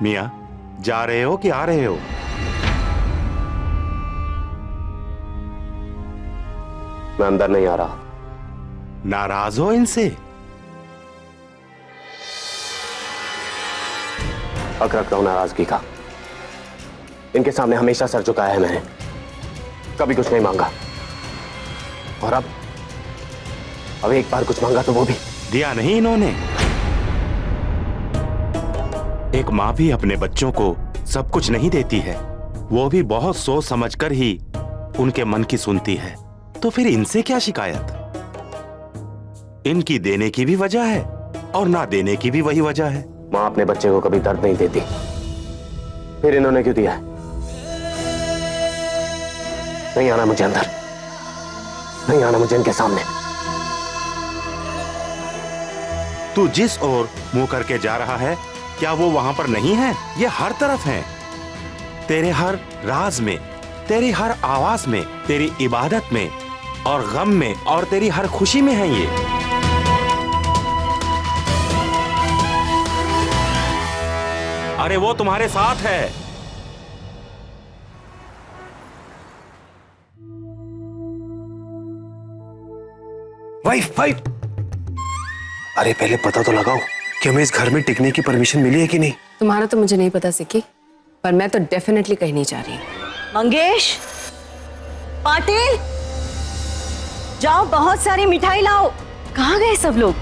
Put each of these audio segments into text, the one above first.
मियाँ, जा रहे हो कि आ रहे हो? मैं अंदर नहीं आ रहा। नाराज हो इनसे? हक रखता हूं नाराजगी का। इनके सामने हमेशा सर झुकाया है मैंने, कभी कुछ नहीं मांगा। और अब एक बार कुछ मांगा तो वो भी दिया नहीं इन्होंने। एक माँ भी अपने बच्चों को सब कुछ नहीं देती है, वो भी बहुत सोच समझकर ही उनके मन की सुनती है। तो फिर इनसे क्या शिकायत? इनकी देने की भी वजह है और ना देने की भी वही वजह है। माँ अपने बच्चे को कभी दर्द नहीं देती, फिर इन्होंने क्यों दिया है? नहीं आना मुझे अंदर, नहीं आना मुझे इनके सामने। तू जिस ओर मुंह करके जा रहा है, क्या वो वहां पर नहीं है? ये हर तरफ है, तेरे हर राज में, तेरी हर आवाज में, तेरी इबादत में और गम में और तेरी हर खुशी में है ये। अरे वो तुम्हारे साथ है। वाइफ वाइफ, अरे पहले पता तो लगाओ कि हमें इस घर में टिकने की परमिशन मिली है कि नहीं। तुम्हारा तो मुझे नहीं पता सिक्की, पर मैं तो डेफिनेटली कहीं नहीं जा रही। मंगेश, पाटिल, जाओ बहुत सारी मिठाई लाओ। कहाँ गए सब लोग?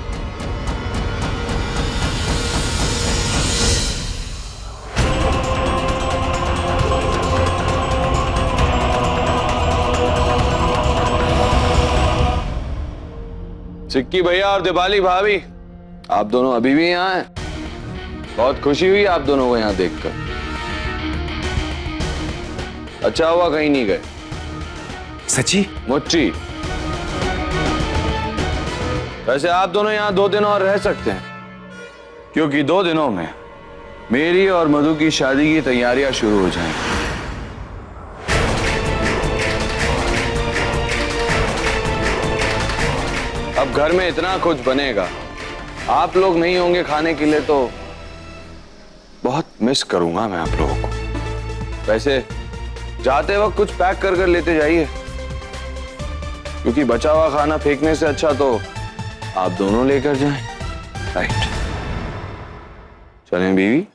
सिक्की भैया और दीपाली भाभी, आप दोनों अभी भी यहाँ हैं? बहुत खुशी हुई आप दोनों को यहाँ देखकर। अच्छा हुआ कहीं नहीं गए। सच्ची? मुच्ची, वैसे आप दोनों यहाँ 2 दिन और रह सकते हैं, क्योंकि 2 दिनों में मेरी और मधु की शादी की तैयारियां शुरू हो जाएंगी। अब घर में इतना कुछ बनेगा, आप लोग नहीं होंगे खाने के लिए तो बहुत मिस करूंगा मैं आप लोगों को। वैसे जाते वक्त कुछ पैक कर लेते जाइए, क्योंकि बचा हुआ खाना फेंकने से अच्छा तो आप दोनों लेकर जाएं। राइट, चलें बीवी।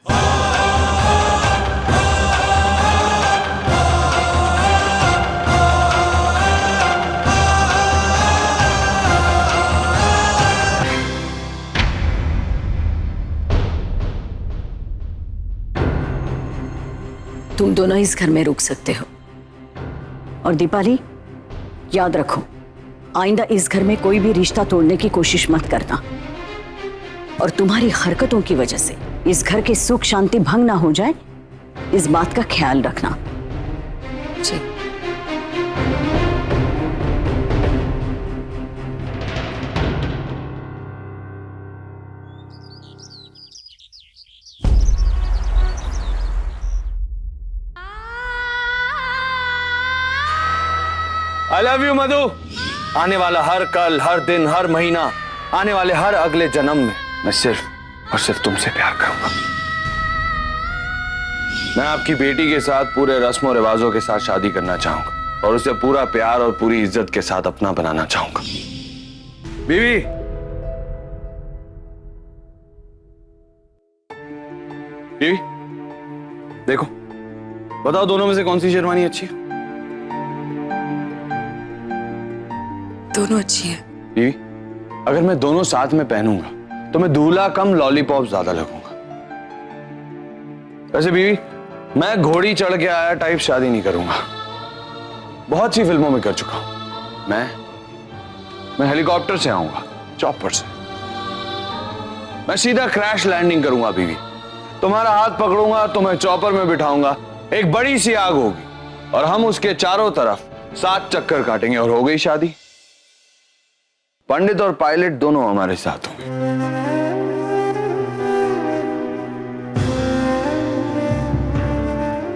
तुम दोनों इस घर में रुक सकते हो। और दीपाली, याद रखो, आइंदा इस घर में कोई भी रिश्ता तोड़ने की कोशिश मत करना। और तुम्हारी हरकतों की वजह से इस घर की सुख शांति भंग ना हो जाए, इस बात का ख्याल रखना। जी। I love you मधु। आने वाला हर कल, हर दिन, हर महीना, आने वाले हर अगले जन्म में मैं सिर्फ और सिर्फ तुमसे प्यार करूंगा। मैं आपकी बेटी के साथ पूरे रस्मों रिवाजों के साथ शादी करना चाहूंगा और उसे पूरा प्यार और पूरी इज्जत के साथ अपना बनाना चाहूंगा। बीवी, बीवी देखो, बताओ दोनों में से कौन सी शेरवानी अच्छी है? दोनों अच्छी है। बीवी, अगर मैं दोनों साथ में पहनूंगा तो मैं दूल्हा कम लॉलीपॉप ज्यादा लगूंगा। वैसे बीवी, मैं घोड़ी चढ़ के आया टाइप शादी नहीं करूंगा। बहुत सी फिल्मों में कर चुका हूं। मैं हेलीकॉप्टर से आऊंगा, चॉपर से। मैं सीधा क्रैश लैंडिंग करूंगा बीवी। तुम्हारा हाथ पकड़ूंगा, तुम्हें चॉपर में बिठाऊंगा, एक बड़ी सी आग होगी और हम उसके चारों तरफ 7 चक्कर काटेंगे और हो गई शादी। पंडित और पायलट दोनों हमारे साथ होंगे।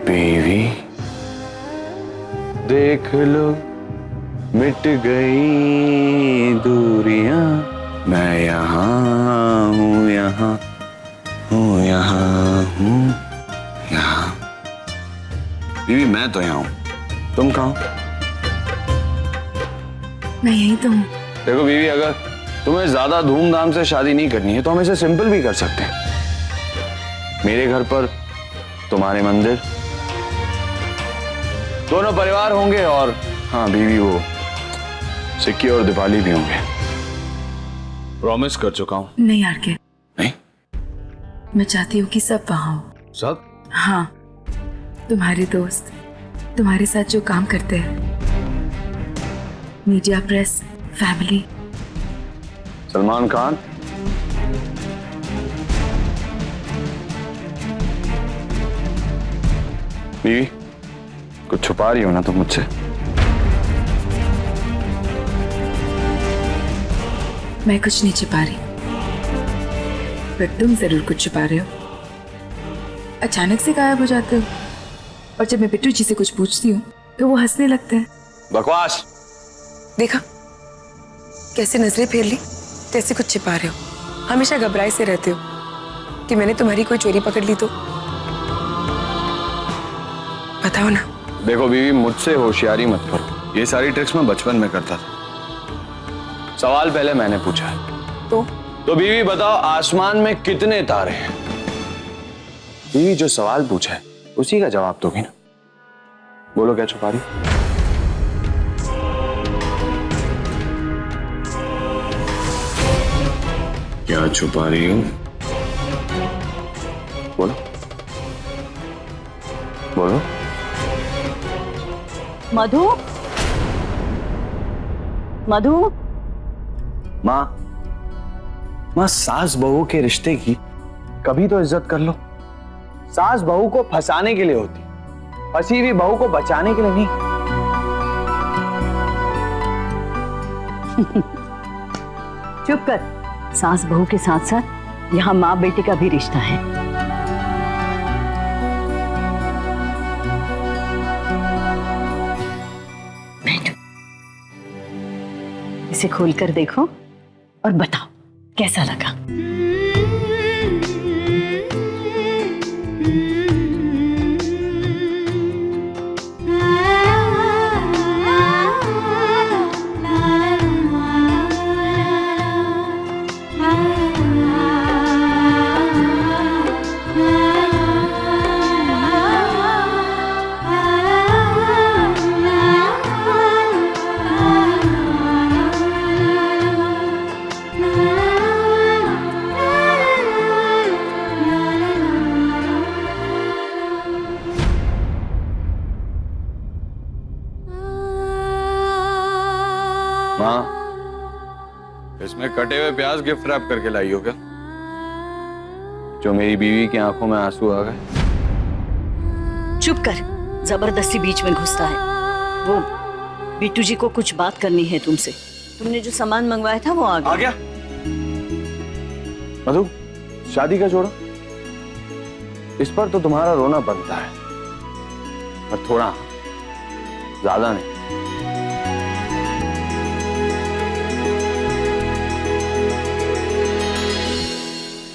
बीवी, देख लो मिट गई दूरियां, मैं यहाँ हूँ, यहाँ हूँ, यहाँ हूँ। बीवी मैं तो यहाँ हूँ, तुम कहाँ हो? मैं यही तो हूँ। देखो बीवी, अगर तुम्हें ज्यादा धूमधाम से शादी नहीं करनी है तो हम इसे सिंपल भी कर सकते हैं। मेरे घर पर तुम्हारे मंदिर, दोनों परिवार होंगे, और हाँ बीवी वो सिक्की और दीपाली भी होंगे। प्रॉमिस कर चुका हूँ। नहीं यार के, नहीं, मैं चाहती हूँ कि सब वहाँ हो। सब? हाँ, तुम्हारे दोस्त, तुम्हारे साथ जो काम करते हैं, media, press, family. Salman Khan, बीवी कुछ छुपा रही हो ना तुम मुझसे? मैं कुछ नहीं छुपा रही, पर तुम जरूर कुछ छुपा रहे हो। अचानक से गायब हो जाते हो, और जब मैं बिट्टू जी से कुछ पूछती हूँ तो वो हंसने लगते हैं। बकवास। देखा कैसे नजरें फेर ली, जैसे कुछ छिपा रहे हो। हमेशा घबराए से रहते हो कि मैंने तुम्हारी कोई चोरी पकड़ ली तो। बताओ ना। देखो बीवी, मुझसे होशियारी मत करो, ये सारी ट्रिक्स मैं बचपन में करता था। सवाल पहले मैंने पूछा है। तो बीवी बताओ, आसमान में कितने तारे हैं? बीवी जो सवाल पूछा है उसी का जवाब दोगी ना? बोलो क्या छुपा रही? क्या छुपा रही हो? बोलो बोलो। मधु, मधु। माँ, सास बहू के रिश्ते की कभी तो इज्जत कर लो। सास बहू को फंसाने के लिए होती, फंसी हुई बहू को बचाने के लिए नहीं। चुप कर। सास बहू के साथ साथ यहाँ माँ बेटे का भी रिश्ता है। बैठो, इसे खोलकर देखो और बताओ कैसा लगा। माँ, इसमें कटे हुए प्याज गिफ्ट रैप करके लाई हो क्या? जो मेरी बीवी की आंखों में आंसू आ गए। चुप कर, जबरदस्ती बीच में घुसता है। वो बिट्टू जी को कुछ बात करनी है तुमसे। तुमने जो सामान मंगवाया था वो आ गया। मधु, शादी का जोड़ा, इस पर तो तुम्हारा रोना बनता है, पर थोड़ा, ज्यादा नहीं।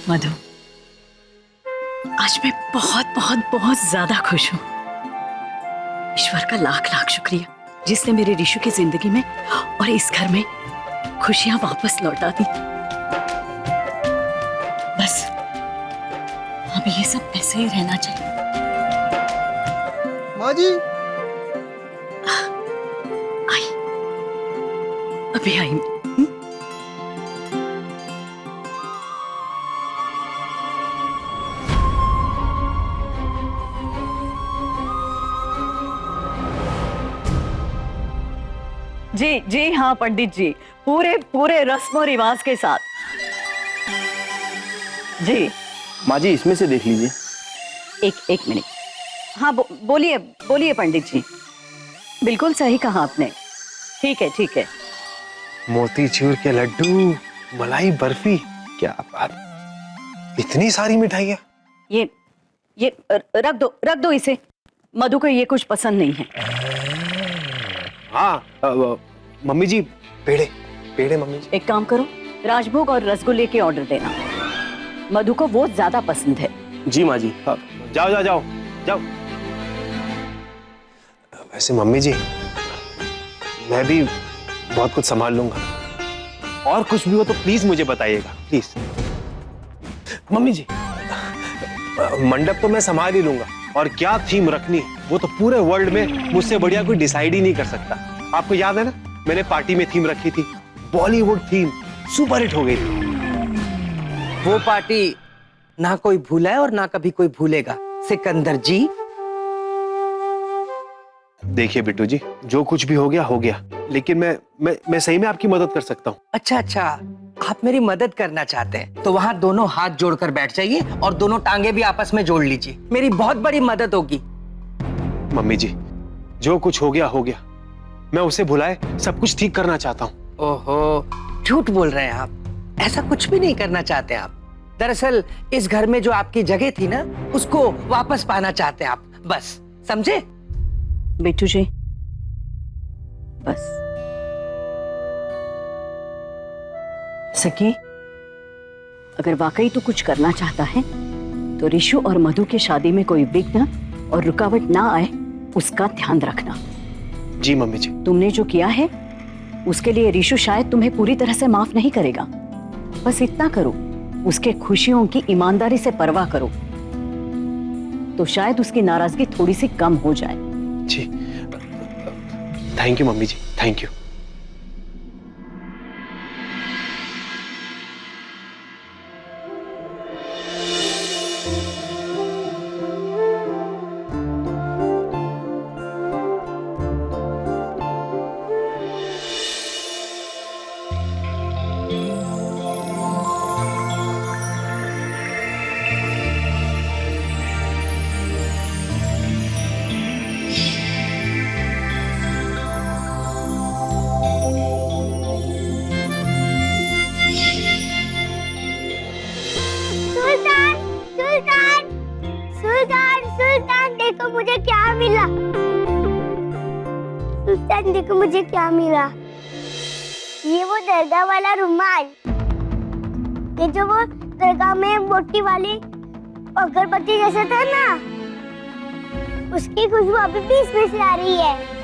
मधु, आज मैं बहुत बहुत बहुत ज्यादा खुश हूँ। ईश्वर का लाख लाख शुक्रिया जिसने मेरे रिशु की जिंदगी में और इस घर में खुशियां वापस लौटा दी। बस अब ये सब ऐसे ही रहना चाहिए। माँ जी, आई, अभी आई। जी जी हाँ पंडित जी, पूरे पूरे रस्म और रिवाज के साथ। जी माँ जी, इसमें से देख लीजिए। एक मिनट। हाँ बोलिए बोलिए पंडित जी। बिल्कुल सही कहा आपने। ठीक है। मोतीचूर के लड्डू, मलाई बर्फी, क्या बात, इतनी सारी मिठाइयाँ। ये रख दो इसे। मधु को ये कुछ पसंद नहीं है। हाँ मम्मी जी, पेड़े मम्मी जी। एक काम करो, राजभोग और रसगुल्ले के ऑर्डर देना। मधु को वो ज्यादा पसंद है। जी माँ जी। जाओ। वैसे मम्मी जी, मैं भी बहुत कुछ संभाल लूंगा। और कुछ भी हो तो प्लीज मुझे बताइएगा, प्लीज। मम्मी जी, मंडप तो मैं संभाल ही लूंगा, और क्या थीम रखनी वो तो पूरे वर्ल्ड में मुझसे बढ़िया कोई डिसाइड ही नहीं कर सकता। आपको याद है ना, मैंने पार्टी में थीम रखी थी, बॉलीवुड थीम, सुपर हिट हो गई थी। वो पार्टी ना कोई भूला है और ना कभी कोई भूलेगा सिकंदर जी। देखिए बिट्टू जी, जो कुछ भी हो गया, लेकिन मैं सही में आपकी मदद कर सकता हूँ। अच्छा, आप मेरी मदद करना चाहते हैं तो वहाँ दोनों हाथ जोड़कर बैठ जाइए और दोनों टांगे भी आपस में जोड़ लीजिए, मेरी बहुत बड़ी मदद होगी। मम्मी जी, जो कुछ हो गया, मैं उसे भुलाए सब कुछ ठीक करना चाहता हूँ। ओहो, झूठ बोल रहे हैं आप, ऐसा कुछ भी नहीं करना चाहते आप। दरअसल इस घर में जो आपकी जगह थी ना, उसको वापस पाना चाहते हैं आप, बस समझे? बिट्टू जी, बस। सखी, अगर वाकई तो कुछ करना चाहता है तो रिशु और मधु की शादी में कोई विघ्न और रुकावट ना आए, उसका ध्यान रखना। जी मम्मी जी। तुमने जो किया है उसके लिए रिशु शायद तुम्हें पूरी तरह से माफ नहीं करेगा। बस इतना करो, उसके खुशियों की ईमानदारी से परवाह करो, तो शायद उसकी नाराजगी थोड़ी सी कम हो जाए। जी, thank you mummy ji, thank you. Sultan देखो मुझे क्या मिला। सुल्तान देखो मुझे क्या मिला। ये वो दरगाह वाला रुमाल, ये जो वो दरगाह में मोटी वाली अगरबत्ती जैसा था ना, उसकी खुशबू अभी भी इसमें से आ रही है।